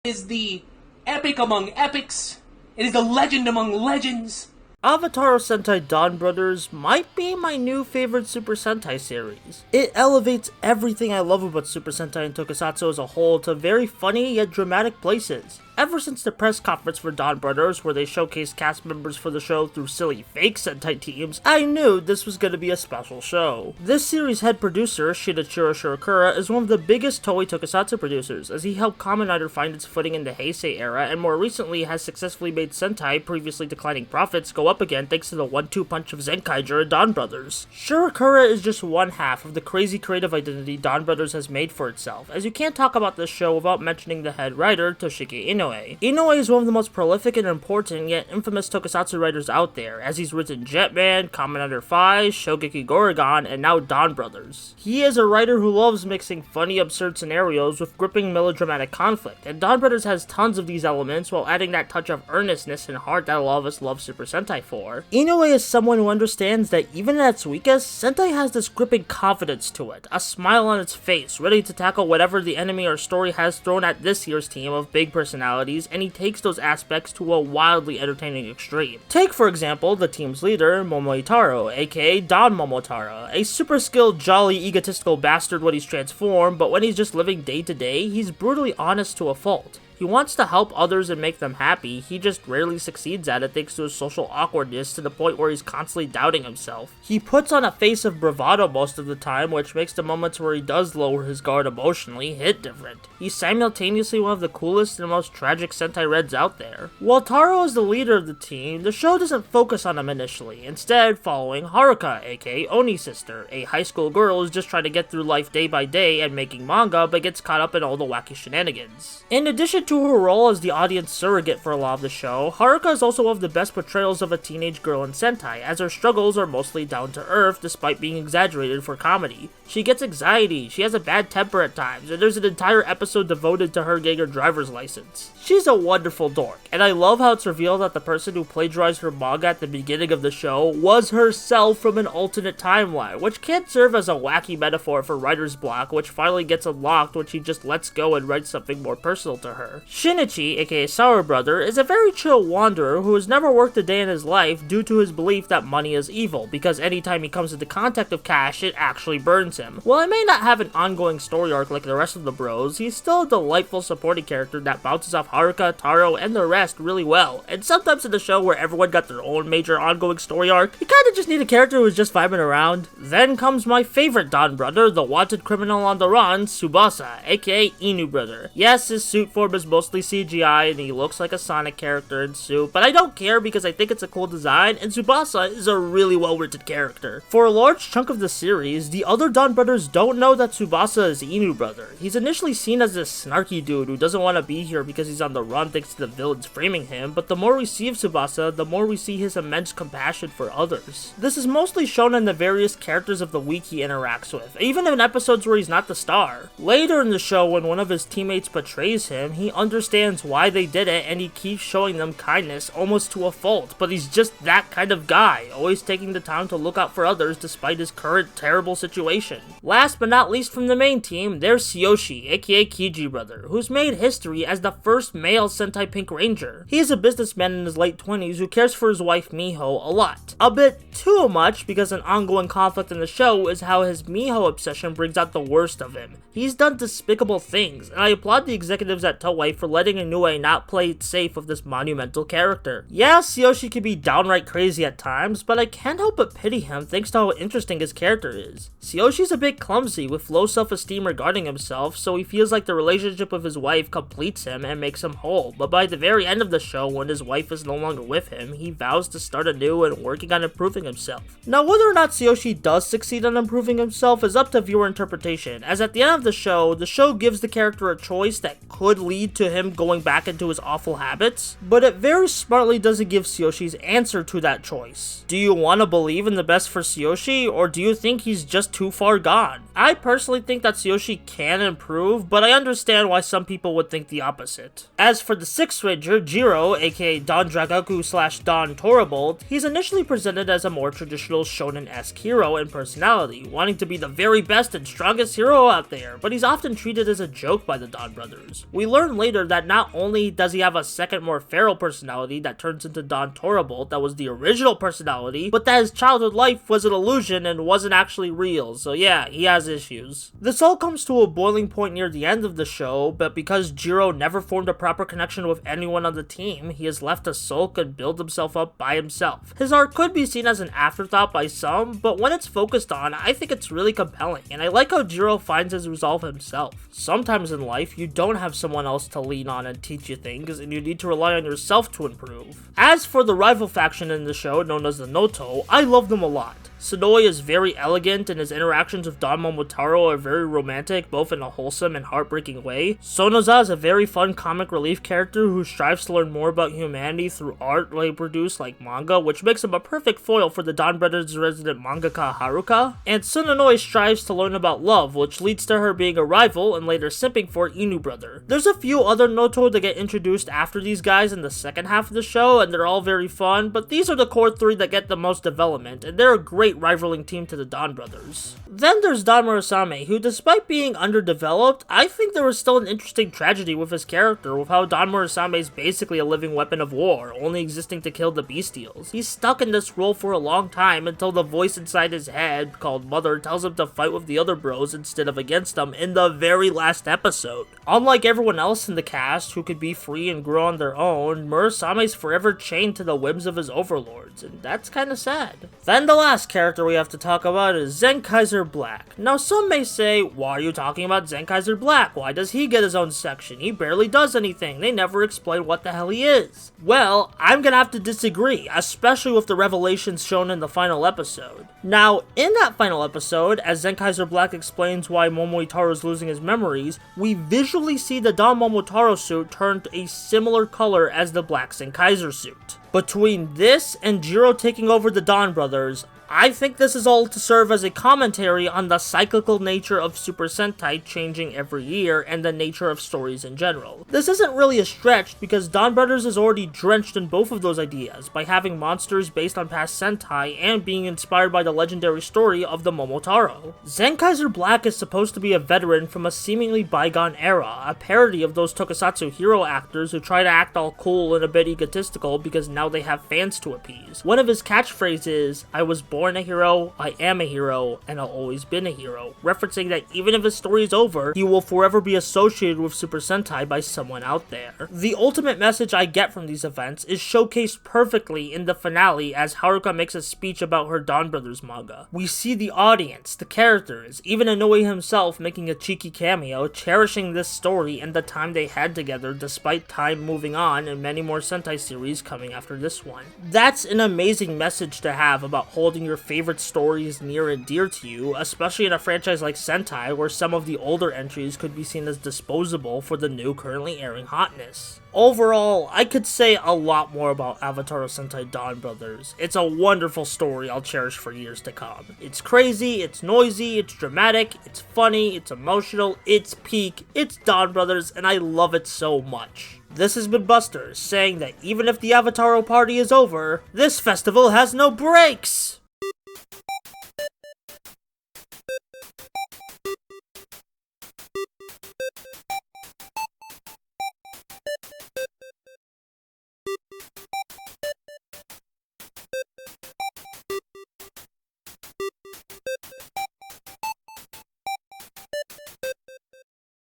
is the epic among epics. It is the legend among legends. Avatar Sentai Donbrothers might be my new favorite Super Sentai series. It elevates everything I love about Super Sentai and Tokusatsu as a whole to very funny yet dramatic places. Ever since the press conference for Donbrothers, where they showcased cast members for the show through silly fake Sentai teams, I knew this was going to be a special show. This series' head producer, Shinichiro Shirakura, is one of the biggest Toei Tokusatsu producers, as he helped Kamen Rider find its footing in the Heisei era, and more recently has successfully made Sentai, previously declining profits, go up again thanks to the 1-2 punch of ZenKaiser and Donbrothers. Shirakura is just one half of the crazy creative identity Donbrothers has made for itself, as you can't talk about this show without mentioning the head writer, Toshiki Inoue. Inoue is one of the most prolific and important yet infamous tokusatsu writers out there, as he's written Jetman, Kamen Rider 5, Shogeki Goragon, and now Donbrothers. He is a writer who loves mixing funny, absurd scenarios with gripping melodramatic conflict, and Donbrothers has tons of these elements while adding that touch of earnestness and heart that a lot of us love Super Sentai for. Inoue is someone who understands that even at its weakest, Sentai has this gripping confidence to it, a smile on its face, ready to tackle whatever the enemy or story has thrown at this year's team of big personalities, and he takes those aspects to a wildly entertaining extreme. Take, for example, the team's leader, Momoitaro, aka Don Momotaro, a super skilled, jolly, egotistical bastard when he's transformed, but when he's just living day to day, he's brutally honest to a fault. He wants to help others and make them happy, he just rarely succeeds at it thanks to his social awkwardness to the point where he's constantly doubting himself. He puts on a face of bravado most of the time, which makes the moments where he does lower his guard emotionally hit different. He's simultaneously one of the coolest and most tragic Sentai Reds out there. While Taro is the leader of the team, the show doesn't focus on him initially, instead following Haruka, aka Oni's sister, a high school girl who's just trying to get through life day by day and making manga but gets caught up in all the wacky shenanigans. In addition to her role as the audience surrogate for a lot of the show, Haruka is also one of the best portrayals of a teenage girl in Sentai, as her struggles are mostly down to earth despite being exaggerated for comedy. She gets anxiety, she has a bad temper at times, and there's an entire episode devoted to her getting her driver's license. She's a wonderful dork, and I love how it's revealed that the person who plagiarized her manga at the beginning of the show was herself from an alternate timeline, which can serve as a wacky metaphor for writer's block, which finally gets unlocked when she just lets go and writes something more personal to her. Shinichi, aka Sour Brother, is a very chill wanderer who has never worked a day in his life due to his belief that money is evil, because anytime he comes into contact with cash, it actually burns him. While he may not have an ongoing story arc like the rest of the bros, he's still a delightful supporting character that bounces off Haruka, Taro, and the rest really well, and sometimes in the show where everyone got their own major ongoing story arc, you kinda just need a character who's just vibing around. Then comes my favorite Don brother, the wanted criminal on the run, Tsubasa, aka Inu brother. Yes, his suit form is mostly CGI and he looks like a Sonic character in suit, but I don't care because I think it's a cool design, and Tsubasa is a really well written character. For a large chunk of the series, the other Don brothers don't know that Tsubasa is Inu brother. He's initially seen as this snarky dude who doesn't want to be here because he's on the run thanks to the villains framing him, but the more we see of Tsubasa, the more we see his immense compassion for others. This is mostly shown in the various characters of the week he interacts with, even in episodes where he's not the star. Later in the show, when one of his teammates betrays him, he understands why they did it and he keeps showing them kindness almost to a fault, but he's just that kind of guy, always taking the time to look out for others despite his current terrible situation. Last but not least from the main team, there's Tsuyoshi, aka Kiji brother, who's made history as the first male Sentai Pink Ranger. He is a businessman in his late 20s who cares for his wife Miho a lot. A bit too much, because an ongoing conflict in the show is how his Miho obsession brings out the worst of him. He's done despicable things, and I applaud the executives at Toei for letting Inoue not play it safe with this monumental character. Yeah, Tsuyoshi can be downright crazy at times, but I can't help but pity him thanks to how interesting his character is. Tsuyoshi's a bit clumsy with low self-esteem regarding himself, so he feels like the relationship with his wife completes him and makes him whole, but by the very end of the show, when his wife is no longer with him, he vows to start anew and working on improving himself. Now, whether or not Tsuyoshi does succeed on improving himself is up to viewer interpretation, as at the end of the show gives the character a choice that could lead to him going back into his awful habits, but it very smartly doesn't give Tsuyoshi's answer to that choice. Do you want to believe in the best for Tsuyoshi, or do you think he's just too far gone? I personally think that Tsuyoshi can improve, but I understand why some people would think the opposite. As for the 6th Ranger, Jiro, aka Don Dragaku / Don Torbold, he's initially presented as a more traditional shonen-esque hero in personality, wanting to be the very best and strongest hero out there, but he's often treated as a joke by the Donbrothers. We learn later that not only does he have a second more feral personality that turns into Don Torbolt that was the original personality, but that his childhood life was an illusion and wasn't actually real, so yeah, he has issues. This all comes to a boiling point near the end of the show, but because Jiro never formed a proper connection with anyone on the team, he is left to sulk and build himself up by himself. His arc could be seen as an afterthought by some, but when it's focused on, I think it's really compelling, and I like how Jiro finds his resolve himself. Sometimes in life, you don't have someone else to lean on and teach you things, and you need to rely on yourself to improve. As for the rival faction in the show, known as the Noto, I love them a lot. Sudoi is very elegant, and his interactions with Don Momotaro are very romantic, both in a wholesome and heartbreaking way. Sonoza is a very fun comic relief character who strives to learn more about humanity through art they produce like manga, which makes him a perfect foil for the Don Brothers' resident mangaka Haruka. And Tsunonoi strives to learn about love, which leads to her being a rival and later simping for Inu brother. There's a few other Noto that get introduced after these guys in the second half of the show, and they're all very fun, but these are the core three that get the most development, and they're a great rivaling team to the Don Brothers. Then there's Don Murasame, who despite being underdeveloped, I think there was still an interesting tragedy with his character, with how Don Murasame is basically a living weapon of war, only existing to kill the bestials. He's stuck in this role for a long time until the voice inside his head, called Mother, tells him to fight with the other bros instead of against them in the very last episode. Unlike everyone else in the cast, who could be free and grow on their own, Murasame's forever chained to the whims of his overlords, and that's kinda sad. Then the last character we have to talk about is ZenKaiser Black. Now some may say, why are you talking about ZenKaiser Black? Why does he get his own section? He barely does anything. They never explain what the hell he is. Well, I'm gonna have to disagree, especially with the revelations shown in the final episode. Now, in that final episode, as ZenKaiser Black explains why Momotaro is losing his memories, we visually see the Don Momotaro suit turn a similar color as the Black ZenKaiser suit. Between this and Jiro taking over the Don Brothers, I think this is all to serve as a commentary on the cyclical nature of Super Sentai changing every year and the nature of stories in general. This isn't really a stretch because Don Brothers is already drenched in both of those ideas by having monsters based on past Sentai and being inspired by the legendary story of the Momotaro. ZenKaiser Black is supposed to be a veteran from a seemingly bygone era, a parody of those tokusatsu hero actors who try to act all cool and a bit egotistical because now they have fans to appease. One of his catchphrases is, "I was born a hero, I am a hero, and I'll always been a hero," referencing that even if his story is over, he will forever be associated with Super Sentai by someone out there. The ultimate message I get from these events is showcased perfectly in the finale as Haruka makes a speech about her Don Brothers manga. We see the audience, the characters, even Inoue himself making a cheeky cameo, cherishing this story and the time they had together despite time moving on and many more Sentai series coming after this one. That's an amazing message to have about holding your favorite stories near and dear to you, especially in a franchise like Sentai where some of the older entries could be seen as disposable for the new currently airing hotness. Overall, I could say a lot more about Avatar Sentai Don Brothers. It's a wonderful story I'll cherish for years to come. It's crazy, it's noisy, it's dramatic, it's funny, it's emotional, it's peak, it's Don Brothers, and I love it so much. This has been Buster, saying that even if the Avataro party is over, this festival has no breaks!